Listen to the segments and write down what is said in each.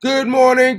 Good morning,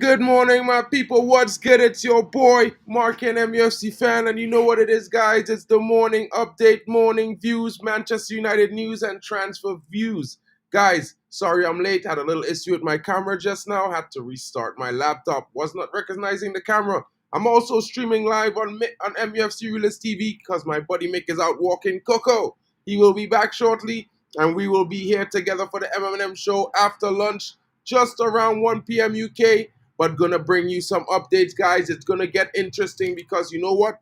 my people. What's good? It's your boy, Mark and MUFC fan, and you know what it is, guys. It's the morning update, morning views, Manchester United news, and transfer views. Guys, sorry I'm late. Had a little issue with my camera just now. Had to restart my laptop. Was not recognizing the camera. I'm also streaming live on MUFC Realist TV because my buddy Mick is out walking Coco. He will be back shortly, and we will be here together for the M&M show after lunch just around 1 p.m. UK, but gonna bring you some updates, guys. It's gonna get interesting because you know what?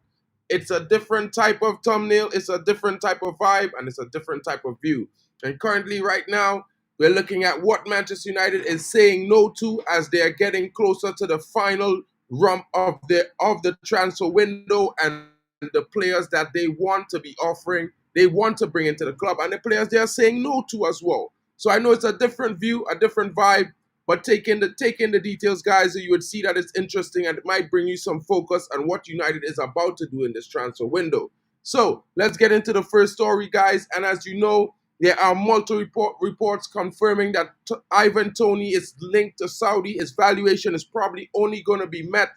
It's a different type of thumbnail, it's a different type of vibe, and it's a different type of view. And currently, right now, we're looking at what Manchester United is saying no to as they are getting closer to the final rump of the transfer window and the players that they want to be offering, they want to bring into the club, and the players they are saying no to as well. So I know it's a different view, a different vibe, but take in the details, guys, so you would see that it's interesting and it might bring you some focus on what United is about to do in this transfer window. So let's get into the first story, guys. And as you know, there are multiple reports confirming that Ivan Toney is linked to Saudi. His valuation is probably only going to be met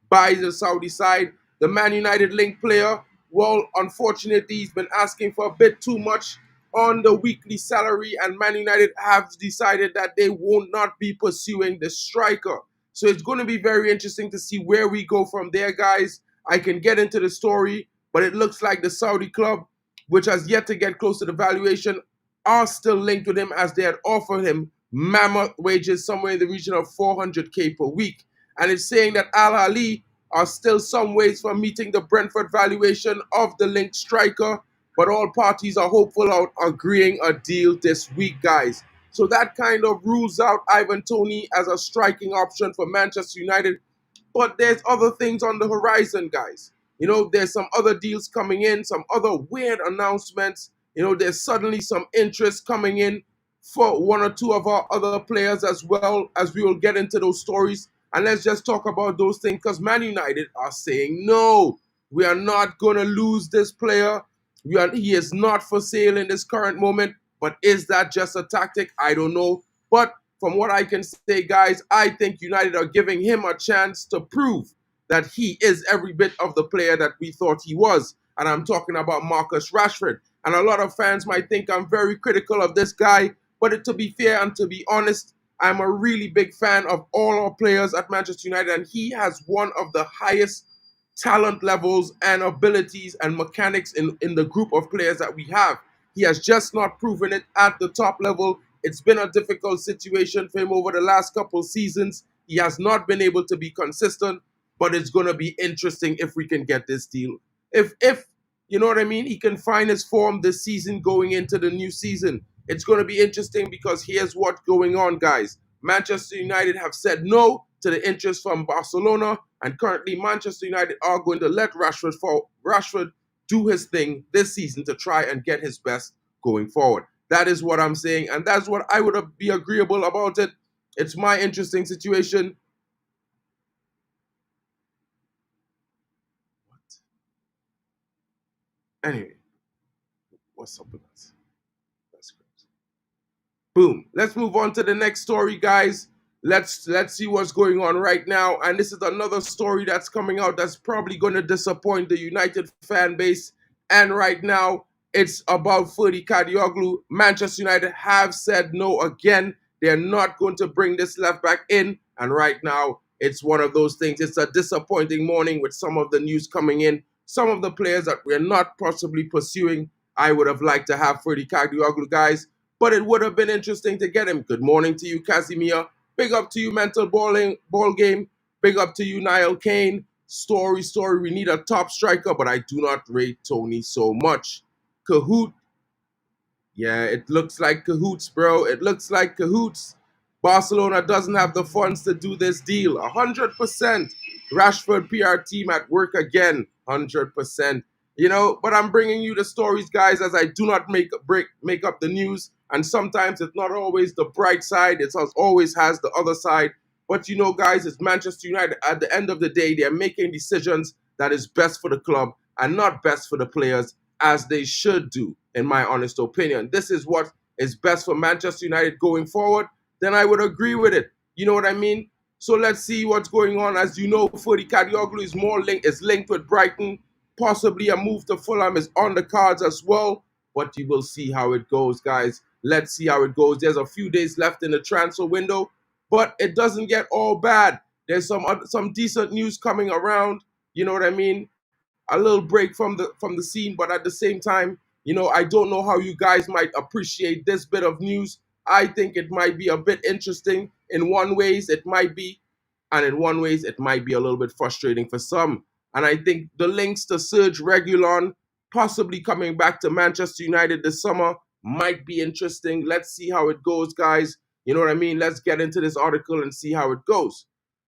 by the Saudi side. The Man United linked player, well, unfortunately, he's been asking for a bit too much on the weekly salary, and Man United have decided that they will not be pursuing the striker. So it's going to be very interesting to see where we go from there, guys. I can get into the story, but it looks like the Saudi club, which has yet to get close to the valuation, are still linked with him as they had offered him mammoth wages somewhere in the region of 400k per week. And it's saying that Al Ahly are still some ways from meeting the Brentford valuation of the linked striker, but all parties are hopeful of agreeing a deal this week, guys. So that kind of rules out Ivan Toney as a striking option for Manchester United. But there's other things on the horizon, guys. You know, there's some other deals coming in, some other weird announcements. You know, there's suddenly some interest coming in for one or two of our other players as well, as we will get into those stories. And let's just talk about those things because Man United are saying, no, we are not going to lose this player. He is not for sale in this current moment. But is that just a tactic? I don't know. But from what I can say, guys, I think United are giving him a chance to prove that he is every bit of the player that we thought he was. And I'm talking about Marcus Rashford. And a lot of fans might think I'm very critical of this guy, but to be fair and to be honest, I'm a really big fan of all our players at Manchester United, and he has one of the highest talent levels and abilities and mechanics in the group of players that we have. He has just not proven it at the top level. It's been a difficult situation for him over the last couple seasons. He has not been able to be consistent, but it's going to be interesting if we can get this deal. If you know what I mean, he can find his form this season going into the new season. It's going to be interesting because here's what's going on, guys. Manchester United have said no to the interest from Barcelona, and currently Manchester United are going to let Rashford do his thing this season to try and get his best going forward. That is what I'm saying, and that's what I would be agreeable about it. It's my interesting situation. Anyway, what's up with that? That's great. Boom. Let's move on to the next story, guys. Let's see what's going on right now. And this is another story that's coming out that's probably going to disappoint the United fan base. And right now, it's about Fudi Kadioglu. Manchester United have said no again. They're not going to bring this left back in. And right now, it's one of those things. It's a disappointing morning with some of the news coming in. Some of the players that we're not possibly pursuing. I would have liked to have Fudi Kadioglu, guys, but it would have been interesting to get him. Good morning to you, Casimir. Big up to you, Mental Ball Game. Big up to you, Niall Kane. Story. We need a top striker, but I do not rate Toney so much. Kahoot. Yeah, it looks like cahoots, bro. It looks like cahoots. Barcelona doesn't have the funds to do this deal. 100%. Rashford PR team at work again. 100%. You know, but I'm bringing you the stories, guys, as I do not make up the news. And sometimes it's not always the bright side. It always has the other side. But you know, guys, it's Manchester United. At the end of the day, they're making decisions that is best for the club and not best for the players, as they should do, in my honest opinion. This is what is best for Manchester United going forward, then I would agree with it. You know what I mean? So let's see what's going on. As you know, Fodi Kadioglu is linked with Brighton. Possibly a move to Fulham is on the cards as well. But you will see how it goes, guys. Let's see how it goes. There's a few days left in the transfer window, but it doesn't get all bad. There's some decent news coming around. You know what I mean? A little break from the scene, but at the same time, I don't know how you guys might appreciate this bit of news. I think it might be a bit interesting. In one ways, it might be, and in one ways, it might be a little bit frustrating for some. And I think the links to Serge Reguilon possibly coming back to Manchester United this summer might be interesting. Let's see how it goes, guys. You know what I mean? Let's get into this article and see how it goes.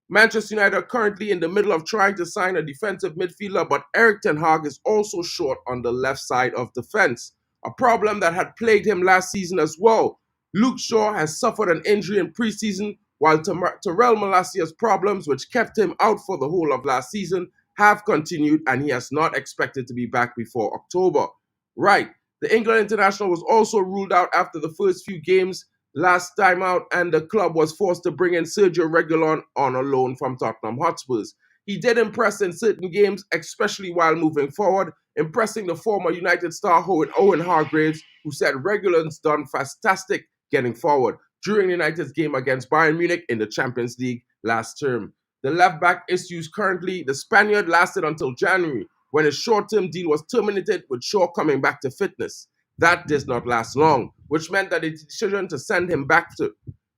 Manchester United are currently in the middle of trying to sign a defensive midfielder, but Erik ten Hag is also short on the left side of defense, a problem that had plagued him last season as well. Luke Shaw has suffered an injury in preseason, while Tyrell Malacia's problems, which kept him out for the whole of last season, have continued, and he has not expected to be back before October. Right, the England international was also ruled out after the first few games last time out, and the club was forced to bring in Sergio Reguilon on a loan from Tottenham Hotspurs. He did impress in certain games, especially while moving forward, impressing the former United star Owen Hargreaves, who said Reguilon's done fantastic getting forward during United's game against Bayern Munich in the Champions League last term. The left-back issues currently, the Spaniard lasted until January, when his short-term deal was terminated with Shaw coming back to fitness. That did not last long, which meant that the decision to send him back to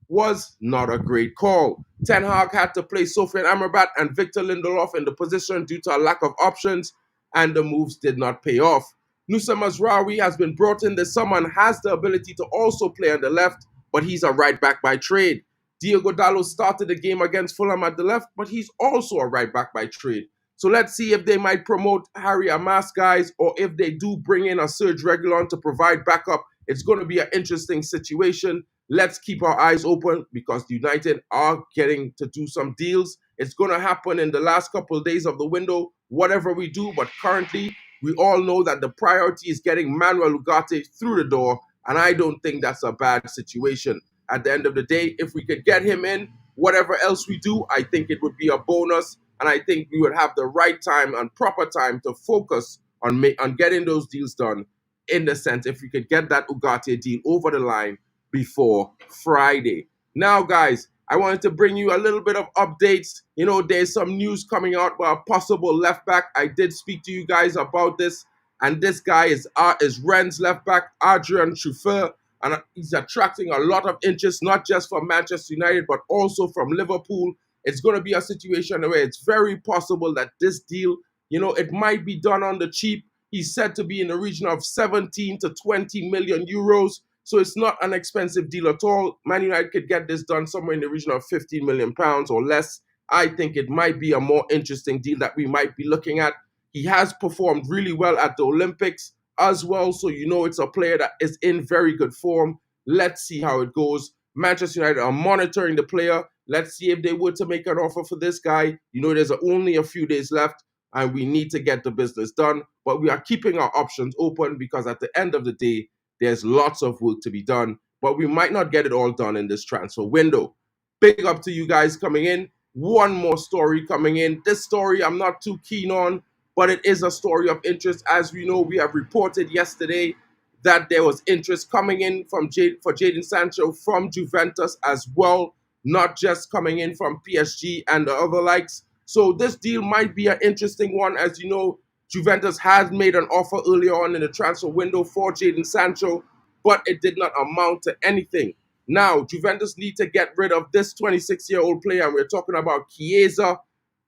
was not a great call. Ten Hag had to play Sofian Amrabat and Victor Lindelof in the position due to a lack of options, and the moves did not pay off. Nusa Mazraoui has been brought in this summer and has the ability to also play on the left, but he's a right back by trade. Diogo Dalot started the game against Fulham at the left, but he's also a right back by trade. So let's see if they might promote Harry Amas, guys, or if they do bring in a Serge Reguilon to provide backup. It's going to be an interesting situation. Let's keep our eyes open because United are getting to do some deals. It's going to happen in the last couple of days of the window, whatever we do. But currently, we all know that the priority is getting Manuel Ugarte through the door, and I don't think that's a bad situation. At the end of the day, if we could get him in, whatever else we do, I think it would be a bonus. And I think we would have the right time and proper time to focus on getting those deals done, in the sense if we could get that Ugarte deal over the line before Friday. Now, guys, I wanted to bring you a little bit of updates. There's some news coming out about a possible left back. I did speak to you guys about this. And this guy is Rennes left back, Adrien Truffert. And he's attracting a lot of interest, not just from Manchester United, but also from Liverpool. It's going to be a situation where it's very possible that this deal, it might be done on the cheap. He's said to be in the region of 17 to 20 million euros. So it's not an expensive deal at all. Man United could get this done somewhere in the region of 15 million pounds or less. I think it might be a more interesting deal that we might be looking at. He has performed really well at the Olympics as well. So it's a player that is in very good form. Let's see how it goes. Manchester United are monitoring the player. Let's see if they were to make an offer for this guy. There's only a few days left and we need to get the business done. But we are keeping our options open because at the end of the day, there's lots of work to be done. But we might not get it all done in this transfer window. Big up to you guys coming in. One more story coming in. This story I'm not too keen on, but it is a story of interest. As we know, we have reported yesterday that there was interest coming in for Jadon Sancho from Juventus as well, not just coming in from PSG and the other likes. So this deal might be an interesting one. As you know, Juventus has made an offer earlier on in the transfer window for Jadon Sancho, but it did not amount to anything. Now, Juventus need to get rid of this 26-year-old player, and we're talking about Chiesa,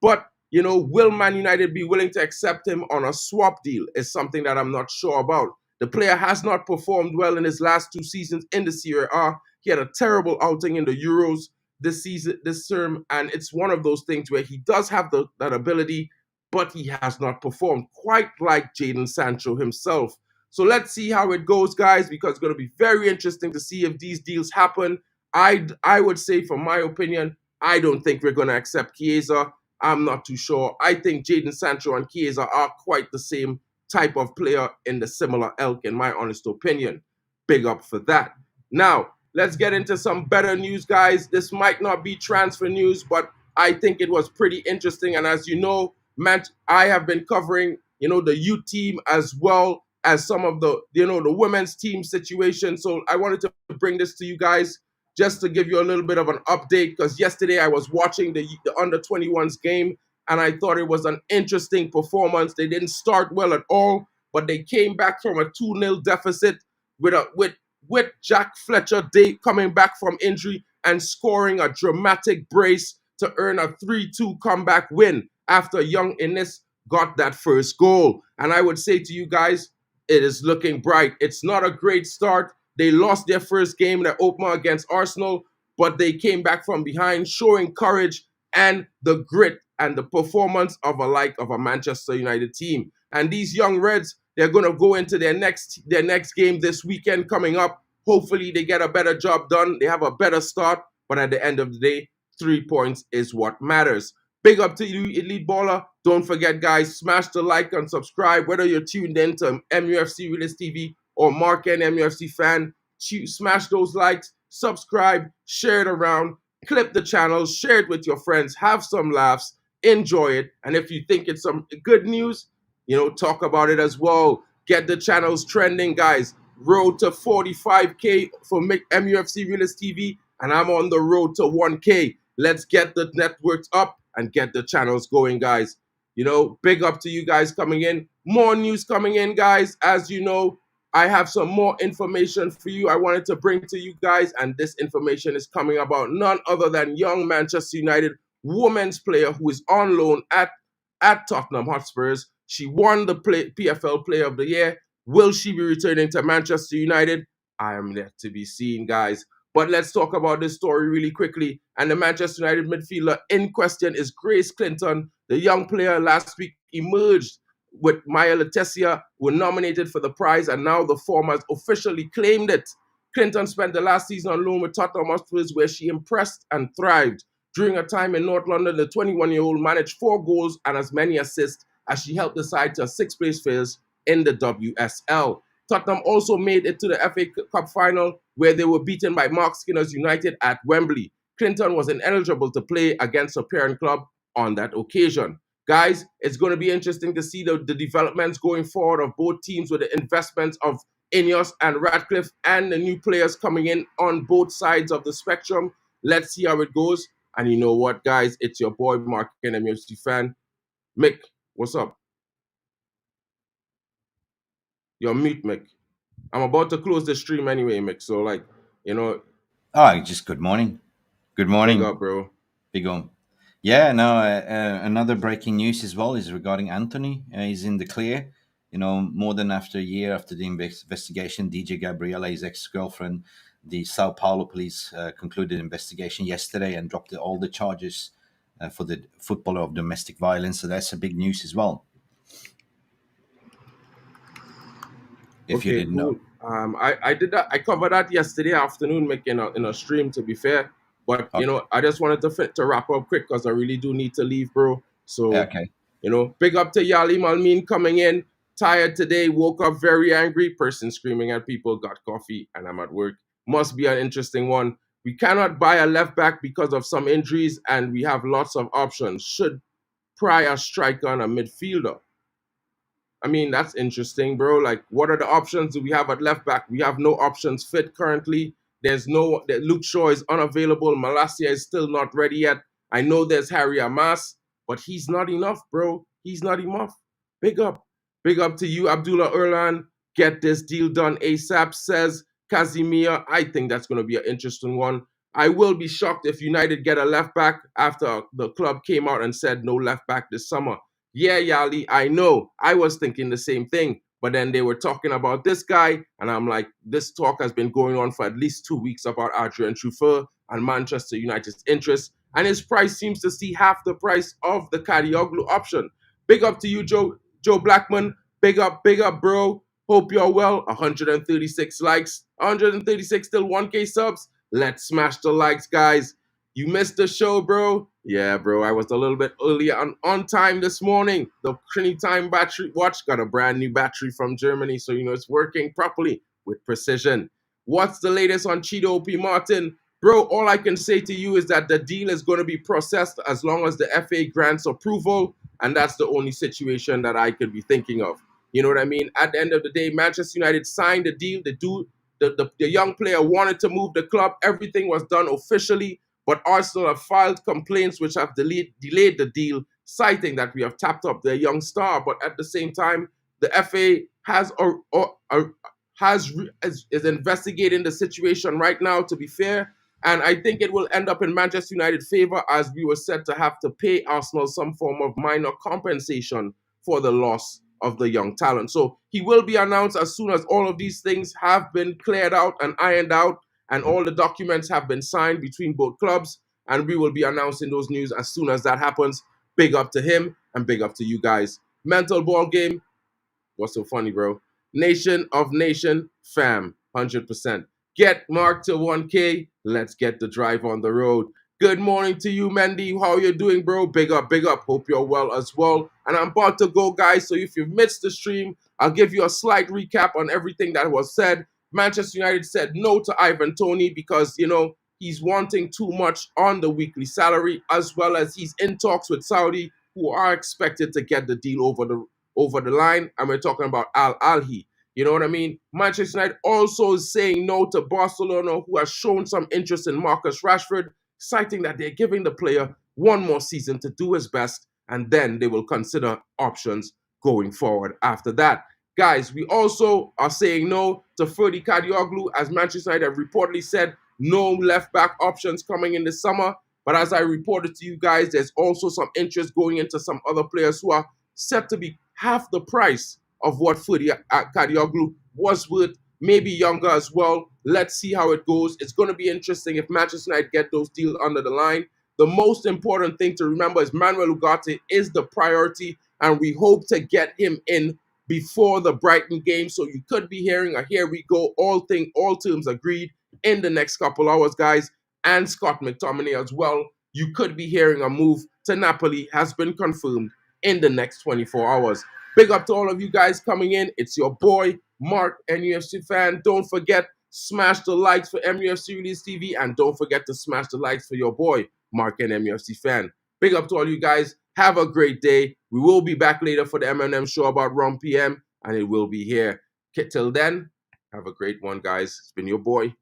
but will Man United be willing to accept him on a swap deal is something that I'm not sure about. The player has not performed well in his last 2 seasons in the Serie A. He had a terrible outing in the Euros this term, and it's one of those things where he does have that ability, but he has not performed quite like Jadon Sancho himself. So let's see how it goes, guys, because it's going to be very interesting to see if these deals happen. I would say, from my opinion, I don't think we're going to accept Chiesa. I'm not too sure. I think Jadon Sancho and Chiesa are quite the same type of player in the similar ilk, in my honest opinion. Big up for that. Now, let's get into some better news, guys. This might not be transfer news, but I think it was pretty interesting. And as you know, Matt, I have been covering, the youth team as well as some of the, the women's team situation. So I wanted to bring this to you guys just to give you a little bit of an update, because yesterday I was watching the under 21s game and I thought it was an interesting performance. They didn't start well at all, but they came back from a 2-0 deficit with Jack Fletcher Day coming back from injury and scoring a dramatic brace to earn a 3-2 comeback win after young Innes got that first goal. And I would say to you guys, it is looking bright. It's not a great start. They lost their first game in the opener against Arsenal, but they came back from behind, showing courage and the grit and the performance of a Manchester United team. And these young Reds, they're going to go into their next game this weekend coming up. Hopefully they get a better job done. They have a better start, but at the end of the day, 3 points is what matters. Big up to you, Elite Baller. Don't forget, guys, smash the like and subscribe, whether you're tuned in to MUFC Realist TV or Mark and MUFC fan. Smash those likes, subscribe, share it around, clip the channels, share it with your friends, have some laughs, enjoy it. And if you think it's some good news, talk about it as well. Get the channels trending, guys. Road to 45K for MUFC Realist TV, and I'm on the road to 1K. Let's get the networks up and get the channels going, guys. Big up to you guys coming in. More news coming in, guys. As you know, I have some more information for you I wanted to bring to you guys, and this information is coming about none other than young Manchester United women's player who is on loan at Tottenham Hotspurs. She won the PFL Player of the Year. Will she be returning to Manchester United? I am left to be seen, guys. But let's talk about this story really quickly. And the Manchester United midfielder in question is Grace Clinton. The young player last week emerged with Maya Letizia, were nominated for the prize, and now the form has officially claimed it. Clinton spent the last season on loan with Tottenham Hotspur, where she impressed and thrived. During her time in North London, the 21-year-old managed 4 goals and as many assists as she helped the side to a 6th-place finish in the WSL. Tottenham also made it to the FA Cup final, where they were beaten by Mark Skinner's United at Wembley. Clinton was ineligible to play against her parent club on that occasion. Guys, it's going to be interesting to see the developments going forward of both teams with the investments of Ineos and Radcliffe and the new players coming in on both sides of the spectrum. Let's see how it goes. And you know what, guys? It's your boy, Mark, an MUFC fan. Mick, what's up? You're mute, Mick. I'm about to close the stream anyway, Mick. So, Just good morning. Good morning. Big up, bro. Big on. Yeah, no, another breaking news as well is regarding Antony. He's in the clear. More than after a year after the investigation, DJ Gabriela, his ex-girlfriend, the Sao Paulo police concluded investigation yesterday and dropped all the charges for the footballer of domestic violence. So that's a big news as well. If you didn't know. I did that. I covered that yesterday afternoon, Mick, in a stream, to be fair. But, Okay. I just wanted to wrap up quick because I really do need to leave, bro. So, Okay. Big up to Yali Malmin coming in. Tired today, woke up very angry. Person screaming at people, got coffee, and I'm at work. Must be an interesting one. We cannot buy a left back because of some injuries, and we have lots of options. Should pry a striker and a midfielder. I mean, that's interesting, bro. Like, what are the options do we have at left back? We have no options fit currently. Luke Shaw is unavailable. Malacia is still not ready yet. I know there's Harry Amas, but he's not enough, bro. He's not enough. Big up. Big up to you, Abdullah Erlan. Get this deal done ASAP, says Casimir. I think that's going to be an interesting one. I will be shocked if United get a left back after the club came out and said no left back this summer. Yeah, Yali, I know. I was thinking the same thing. But then they were talking about this guy, and I'm like, this talk has been going on for at least 2 weeks about Adrien Truffert and Manchester United's interest, and his price seems to see half the price of the Kadioglu option. Big up to you, Joe Blackman. Big up, bro. Hope you're well. 136 likes. 136 still 1K subs. Let's smash the likes, guys. You missed the show, bro. Yeah, bro. I was a little bit early on time this morning. The Trinity Time battery watch got a brand new battery from Germany, so it's working properly with precision. What's the latest on Chido Obi, Martin? Bro, all I can say to you is that the deal is going to be processed as long as the FA grants approval, and that's the only situation that I could be thinking of. You know what I mean? At the end of the day, Manchester United signed the deal. The young player wanted to move the club. Everything was done officially, but Arsenal have filed complaints which have delayed the deal, citing that we have tapped up their young star. But at the same time, the FA is investigating the situation right now, to be fair. And I think it will end up in Manchester United favor, as we were said to have to pay Arsenal some form of minor compensation for the loss of the young talent. So he will be announced as soon as all of these things have been cleared out and ironed out, and all the documents have been signed between both clubs. And we will be announcing those news as soon as that happens. Big up to him and big up to you guys. Mental ball game. What's so funny, bro? Nation of Nation fam, 100%. Get Mark to 1K. Let's get the drive on the road. Good morning to you, Mendy. How you doing, bro? Big up, big up. Hope you're well as well. And I'm about to go, guys. So if you've missed the stream, I'll give you a slight recap on everything that was said. Manchester United said no to Ivan Toney because, you know, he's wanting too much on the weekly salary, as well as he's in talks with Saudi, who are expected to get the deal over the line, and we're talking about Al Ahly. You know what I mean? Manchester United also is saying no to Barcelona, who has shown some interest in Marcus Rashford, citing that they're giving the player one more season to do his best, and then they will consider options going forward after that. Guys, we also are saying no to Ferdy Kadioglu, as Manchester United have reportedly said no left-back options coming in the summer. But as I reported to you guys, there's also some interest going into some other players who are set to be half the price of what Ferdy Kadioglu was worth, maybe younger as well. Let's see how it goes. It's going to be interesting if Manchester United get those deals under the line. The most important thing to remember is Manuel Ugarte is the priority, and we hope to get him in before the Brighton game. So you could be hearing a here we go, all terms agreed in the next couple hours, guys. And Scott McTominay as well. You could be hearing a move to Napoli has been confirmed in the next 24 hours. Big up to all of you guys coming in. It's your boy, Mark, MUFC fan. Don't forget, smash the likes for MUFC Release TV, and don't forget to smash the likes for your boy, Mark and MUFC fan. Big up to all you guys. Have a great day. We will be back later for the M&M show about 1 p.m., and it will be here. Till then, have a great one, guys. It's been your boy.